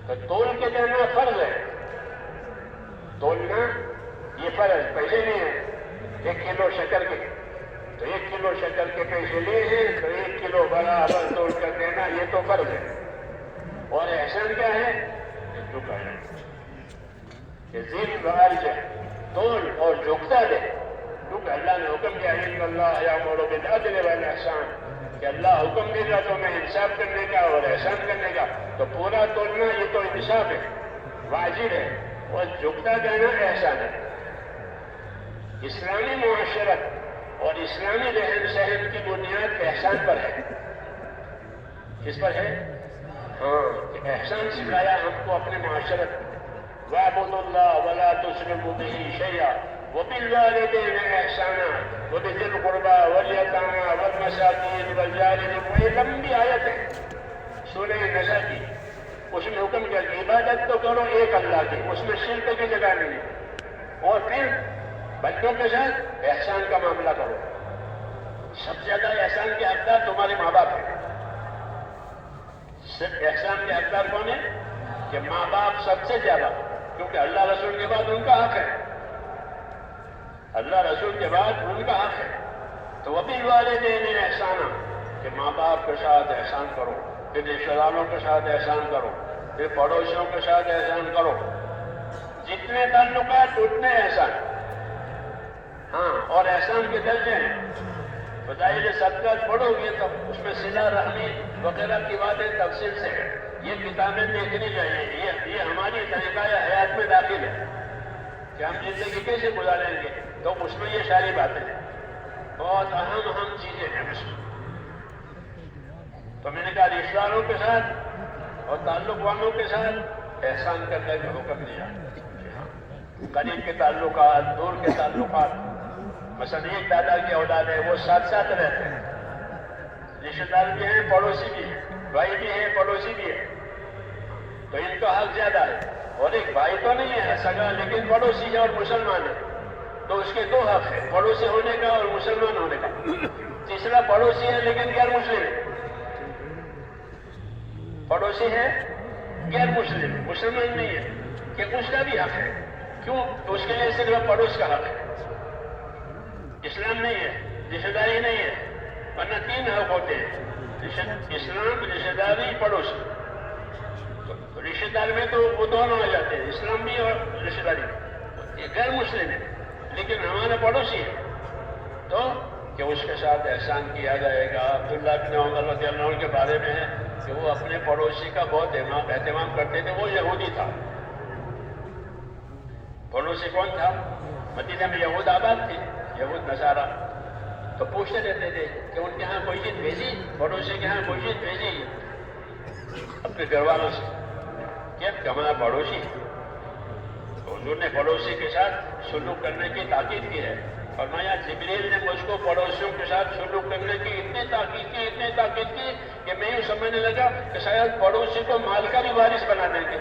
تو تول کے دینا فرض ہے، تولنا یہ فرض، پیسے نہیں ہے. 1 کلو شکر کے تو 1 کلو شکر کے پیسے لیے ہیں تو 1 کلو برابر تول کر دینا، یہ تو فرض ہے. اور احسان کیا ہے؟ جھکا ہے کہ زن وعد جائے، تول اور جھکتا دے. کیونکہ اللہ نے حکم دیا ان اللہ یامر بالعدل والاحسان، کہ اللہ حکم دے گا تو میں انصاف کرنے کا اور احسان کرنے کا. تو پورا تولنا یہ تو انصاف ہے، واجب ہے، اور جھکتا دینا احسان ہے. اسلامی معاشرت اور اسلامی رہن سہن کی بنیاد احسان پر ہے. کس پر ہے؟ ہاں، احسان سکھایا ہم کو اپنے معاشرت میں. وَاعْبُدُوا اللَّهَ وَلَا تُشْرِكُوا بِهِ شَيْئًا وَبِالْوَالِدَيْنِ إِحْسَانًا وَبِذِي الْقُرْبَىٰ وَالْيَتَامَىٰ وَالْمَسَاكِينِ وَالْجَارِ ذِي الْقُرْبَىٰ. یہ لمبی آیت ہے سورہ نساء کی. اس میں حکم کیا کہ عبادت تو کرو ایک اللہ کی، اس میں شرک کی جگہ نہیں ہے. اور پھر بچوں کے ساتھ احسان کا معاملہ کرو. سب سے زیادہ احسان کے حقدار تمہارے ماں باپ ہیں. احسان کے حقدار کون ہیں؟ کہ ماں باپ سب سے زیادہ، کیونکہ اللہ رسول کے بعد ان کا حق ہے. اللہ رسول کے بعد ان کا حق ہے. تو وَبِالْوَالِدَيْنِ إِحْسَانًا، کہ ماں باپ کے ساتھ احسان کرو، پھر رشتہ داروں کے ساتھ احسان کرو، پھر پڑوسیوں کے ساتھ احسان کرو. جتنے تعلقات اتنے احسان. ہاں، اور احسان کے درجے ہیں. فضائل صدقات پڑھو گے تو اس میں صلہ رحمی وغیرہ کی باتیں تفصیل سے ہے. یہ کتابیں دیکھنی چاہیے. یہ ہماری طریقہ حیات میں داخل ہے کہ ہم زندگی کیسے گزاریں گے، تو اس میں یہ ساری باتیں ہیں. بہت اہم چیزیں ہیں اس میں. تو میں نے کہا رشتہ داروں کے ساتھ اور تعلق والوں کے ساتھ احسان کرنے کا حکم دیا. قریب کے تعلقات، دور کے تعلقات. مثلا ایک دادا کی اولاد ہے، وہ ساتھ ساتھ رہتے ہیں. رشتہ دار بھی ہیں، پڑوسی بھی ہیں، بھائی بھی ہیں، پڑوسی بھی ہیں. تو ان کا حق زیادہ ہے. اور ایک بھائی تو نہیں ہے سگا، لیکن پڑوسی ہے اور مسلمان ہے، تو اس کے 2 حق ہیں، پڑوسی ہونے کا اور مسلمان ہونے کا. تیسرا پڑوسی ہے لیکن غیر مسلم ہے. پڑوسی ہے غیر مسلم، مسلمان نہیں ہے، کہ اس کا بھی حق ہے. کیوں؟ تو اس کے لیے صرف پڑوس کا حق ہے. اسلام نہیں ہے، رشتہ داری نہیں ہے. ورنہ 3 حق ہوتے ہیں: اسلام، رشتہ داری، پڑوسی. تو رشتہ دار میں تو وہ دونوں آ جاتے ہیں، اسلام بھی اور رشتہ داری. یہ غیر مسلم ہے لیکن ہمارا پڑوسی ہے، تو کہ اس کے ساتھ احسان کیا جائے گا. عبداللہ بن عمر رضی اللہ عنہ کے بارے میں ہے کہ وہ اپنے پڑوسی کا بہت اہتمام کرتے تھے. وہ یہودی تھا. پڑوسی کون تھا؟ مدینہ میں یہود آباد تھے، یہود نصارہ. تو پوچھتے رہتے تھے کہ ان کے ہاں کوئی چیز بھیجی، پڑوسی کے ہاں کوئی چیز بھیجی اپنے گھر والوں سے، کہ ہمارا پڑوسی. تو حضور نے پڑوسی کے ساتھ سلوک کرنے کی تاکید کی ہے. فرمایا جبریل نے مجھ کو پڑوسیوں کے ساتھ سلوک کرنے کی اتنی تاکید کی کہ میں یوں سمجھنے لگا کہ شاید پڑوسی کو مال کا بھی وارث بنا دیں گے.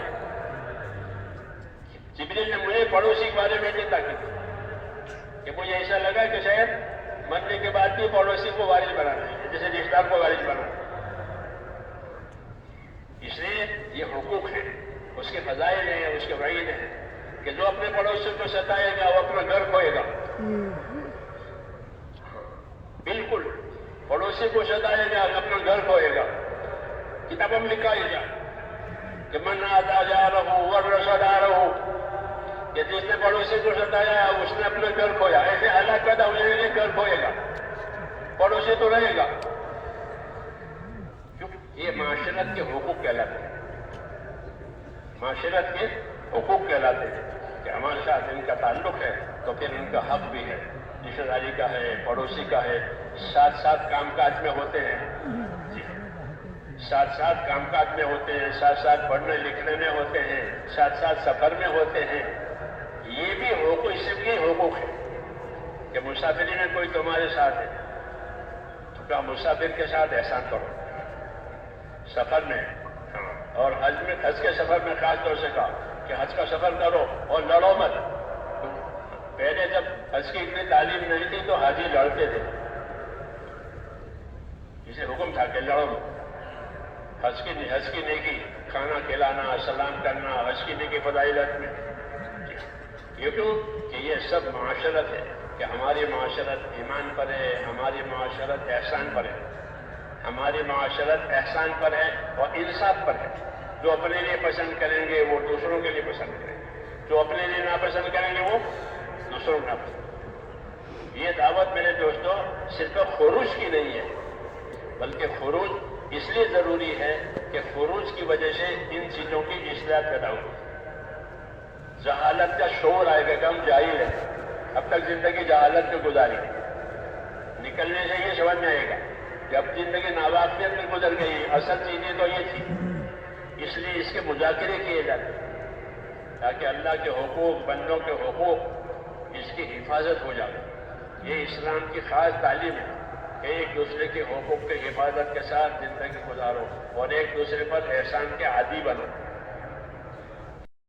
جبریل نے مجھے پڑوسی کے بارے میں اتنی تاکید کی کہ مجھے ایسا لگا کہ شاید مرنے کے بعد بھی پڑوسی کو وارث بنا دیں گے، جیسے رشتہ دار کو وارث بنا. اس لیے یہ حقوق ہے، اس کے فضائل ہیں، اس کے وعید ہیں کہ جو اپنے پڑوسیوں کو ستائے گا وہ اپنا گھر کھوئے گا. بالکل، پڑوسی کو ستائے گا اپنا گھر کھوئے گا. کتابوں میں لکھا ہے کہ من آتا جا رہا ہوں ورثہ دار ہوں، کہ جس نے پڑوسی کو ستایا اس نے اپنا گھر کھویا. ایسے حالات پیدا ہو جائیں گے، گھر کھوئے گا، پڑوسی تو رہے گا. یہ معاشرت کے حقوق کہلاتے ہیں. معاشرت کے حقوق کہلاتے ہیں کہ ہمارے ساتھ ان کا تعلق ہے تو پھر ان کا حق بھی ہے. رشتہ داری کا ہے، پڑوسی کا ہے. ساتھ ساتھ کام کاج میں ہوتے ہیں، ساتھ ساتھ کام کاج میں ہوتے ہیں، ساتھ ساتھ پڑھنے لکھنے میں ہوتے ہیں، ساتھ ساتھ سفر میں ہوتے ہیں. یہ بھی حقوق، اس سے بھی حقوق ہے کہ مسافری میں کوئی تمہارے ساتھ ہے تو کیا مسافر کے ساتھ احسان کرو. سفر میں، اور حج کے سفر میں خاص طور سے کہا کہ حج کا سفر کرو اور لڑو مت. تو پہلے جب حج کی اتنی تعلیم نہیں تھی تو حاجی لڑتے تھے، اسے حکم تھا کہ لڑو، حج کی نیکی، کھانا کھلانا، سلام کرنا، حج کی نیکی فضائلت میں، کیوں کہ یہ سب معاشرت ہے، کہ ہماری معاشرت ایمان پر ہے، ہماری معاشرت احسان پر ہے، ہماری معاشرت احسان پر ہے اور انصاف پر ہے۔ جو اپنے لیے پسند کریں گے وہ دوسروں کے لیے پسند کریں گے، جو اپنے لیے ناپسند کریں گے وہ دوسروں کو ناپسند۔ یہ دعوت میرے دوستوں صرف خروج کی نہیں ہے، بلکہ خروج اس لیے ضروری ہے کہ خروج کی وجہ سے ان چیزوں کی اصلاح پیدا ہوگی۔ جہالت کا شعور آئے گا کہ ہم جاہل ہیں، اب تک زندگی جہالت میں گزاری، نکلنے سے یہ سمجھ میں آئے گا کہ اب زندگی ناواقفیت میں گزر گئی، اصل چیزیں تو یہ تھی۔ اس لیے اس کے مذاکرے کیے جاتے ہیں تاکہ اللہ کے حقوق، بندوں کے حقوق، اس کی حفاظت ہو جائے۔ یہ اسلام کی خاص تعلیم ہے کہ ایک دوسرے کے حقوق کی حفاظت کے ساتھ زندگی گزارو اور ایک دوسرے پر احسان کے عادی بنو۔